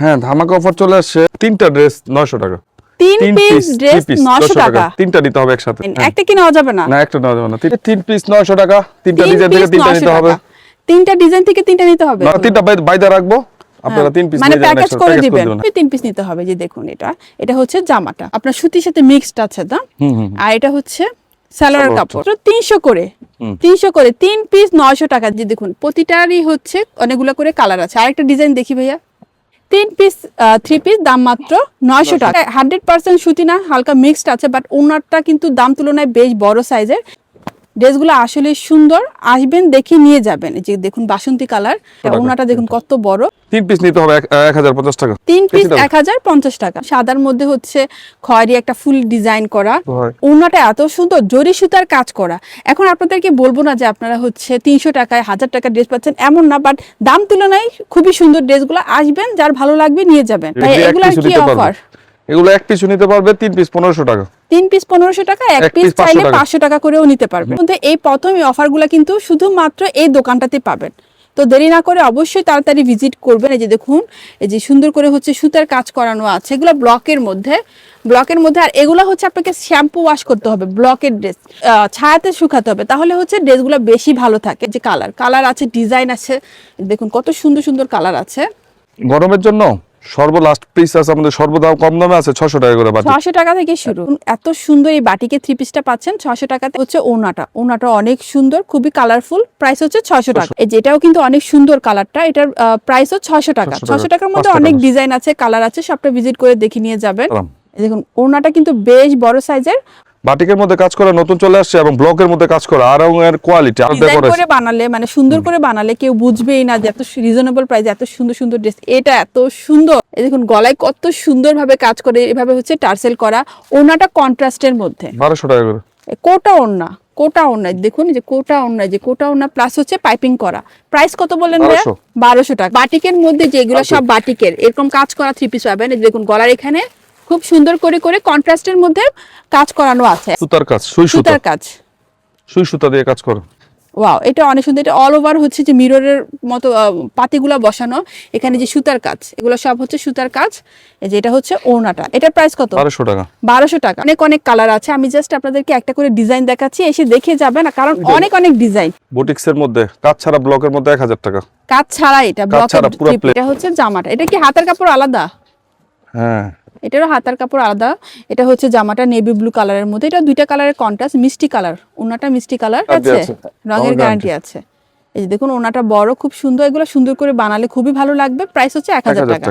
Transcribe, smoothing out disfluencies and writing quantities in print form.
হ্যাঁ ধামাকা অফার চলে আসছে, তিনটা ড্রেস 900 টাকা। তিন পিস ড্রেস 900 টাকা। তিনটা নিতে হবে একসাথে। একটা কি নেওয়া যাবে না? না একটা নেওয়া যাবে না। তিন পিস 900 টাকা। তিনটা ডিজাইন থেকে তিনটা নিতে হবে। তিনটা ডিজাইন থেকে তিনটা নিতে হবে। না তিনটা বাইদা রাখবো। আপনারা তিন পিস মানে প্যাকেজ করে দিবেন। তিন পিস নিতে হবে। যে দেখুন এটা হচ্ছে জামাটা আপনার সুতির সাথে মিক্সড আছে না? আর এটা হচ্ছে সালোয়ার কাপড় 300 করে 3 পিস 900 টাকা। যে দেখুন প্রতিটারই হচ্ছে অনেকগুলো করে কালার আছে। আরেকটা ডিজাইন দেখি ভাইয়া। 3 পিস দাম মাত্র 900 টাকা। 100% সুতি না, হালকা মিক্সড আছে, বাট ওনারটা কিন্তু দাম তুলনায় বেশ বড় সাইজের। ড্রেসগুলো আসলে সুন্দর, আসবেন দেখে নিয়ে যাবেন। এই যে দেখুন বাসন্তী কালার, ওনাটা দেখুন কত বড়। 3 পিস নিতে হবে 1050 টাকা। 3 পিস 1050 টাকা। সাদার মধ্যে হচ্ছে খয়েরি একটা ফুল ডিজাইন করা, ওনাটা এত সুন্দর জরি সুতার কাজ করা। এখন আপনাদেরকে বলবো না যে আপনারা হচ্ছে 300 টাকায় 1000 টাকা ড্রেস পাচ্ছেন, এমন না, বাট দাম তুলনায় খুবই সুন্দর ড্রেসগুলো। আসবেন, যার ভালো লাগবে নিয়ে যাবেন। এগুলা কি অফার? এগুলো এক পিস নিতে পারবে 3 পিস 1500 টাকা। 3 পিস 1500 টাকা, এক পিস চাইলে 500 টাকা করেও নিতে পারবেন। কিন্তু এই প্রথম এই অফারগুলো কিন্তু শুধুমাত্র এই দোকানটাতে পাবেন। তো দেরি না করে অবশ্যই তাড়াতাড়ি ভিজিট করবেন। এই যে দেখুন, এই যে সুন্দর করে হচ্ছে সুতার কাজ করানো আছে, এগুলো ব্লকের মধ্যে। আর এগুলো হচ্ছে আপনাকে শ্যাম্পু ওয়াশ করতে হবে। ব্লকের ড্রেস ছায়াতে শুকাতে হবে, তাহলে হচ্ছে ড্রেসগুলো বেশি ভালো থাকে। যে কালার আছে, ডিজাইন আছে, দেখুন কত সুন্দর সুন্দর কালার আছে। গরমের জন্য সর্বলাস্ট পিস আছে আমাদের, সর্বদাম কম দামে আছে 600 টাকা করে বাটি। 600 টাকা থেকে শুরু। এত সুন্দর এই বাটিকে 3 পিসটা পাচ্ছেন 600 টাকাতে। হচ্ছে ওনাটা অনেক সুন্দর, খুবই কালারফুল। প্রাইস হচ্ছে 600 টাকা। এই যেটাও কিন্তু অনেক সুন্দর কালারটা, এটার প্রাইসও 600 টাকা। 600 টাকার মধ্যে অনেক ডিজাইন আছে, কালার আছে, সবটা ভিজিট করে দেখে নিয়ে যাবেন। দেখুন ওনাটা কিন্তু বেশ বড় সাইজের। বাটিকের মধ্যে কাজ করা নতুন চলে আসছে এবং ব্লকের মধ্যে কাজ করা, আর এর কোয়ালিটি আর ডিজাইন করে বানালে, মানে সুন্দর করে বানালে কেউ বুঝবেই না যে এত রিজনেবল প্রাইসে এত সুন্দর সুন্দর ড্রেস। এটা এত সুন্দর, এই দেখুন গলায় কত সুন্দরভাবে কাজ করে, এভাবে হচ্ছে টার্সেল করা। ওনাটা কন্ট্রাস্টের মধ্যে 1200 টাকা করে। কোটা ওনা দেখুন, যে কোটা ওনা প্লাস হচ্ছে পাইপিং করা। প্রাইস কত বললেন ভাইয়া? 1200 টাকা। বাটিকের মধ্যে যেগুলো সব বাটিকের এরকম কাজ করা 3 পিস পাবেন। এই দেখুন গলার এখানে খুব সুন্দর করে কন্ট্রাস্টের মধ্যে কাজ করানো আছে। সুতার কাজ, সুই সুতা দিয়ে কাজ করো। ওয়াও, এটা অনেক সুন্দর। এটা অল ওভার হচ্ছে যে মিররের মতো পাতিগুলা বসানো, এখানে যে সুতার কাজ, এগুলো সব হচ্ছে সুতার কাজ। এই যে এটা হচ্ছে ওড়নাটা, এটার প্রাইস কত? 1200 টাকা। 1200 টাকা। অনেক কালার আছে, আমি জাস্ট আপনাদেরকে একটা করে ডিজাইন দেখাচ্ছি, এসে দেখে যাবেন, কারণ অনেক ডিজাইন। বুটিক্সের মধ্যে কাজ ছাড়া ব্লকের মধ্যে 1000 টাকা। কাজ ছাড়া এটা ব্লকের। এটা হচ্ছে জামাটা, এটা কি হাতের কাপড় আলাদা? হ্যাঁ, এটারও হাতার কাপড় আলাদা। এটা হচ্ছে জামাটা নেভি ব্লু কালারের মধ্যে। এটা দুইটা কালারের কন্ট্রাস্ট, মিষ্টি কালার। ওনাটা মিষ্টি কালার আছে, রঙের গ্যারান্টি আছে। এই যে দেখুন ওনাটা বড়, খুব সুন্দর। এগুলো সুন্দর করে বানালে খুবই ভালো লাগবে। প্রাইস হচ্ছে 1000 টাকা।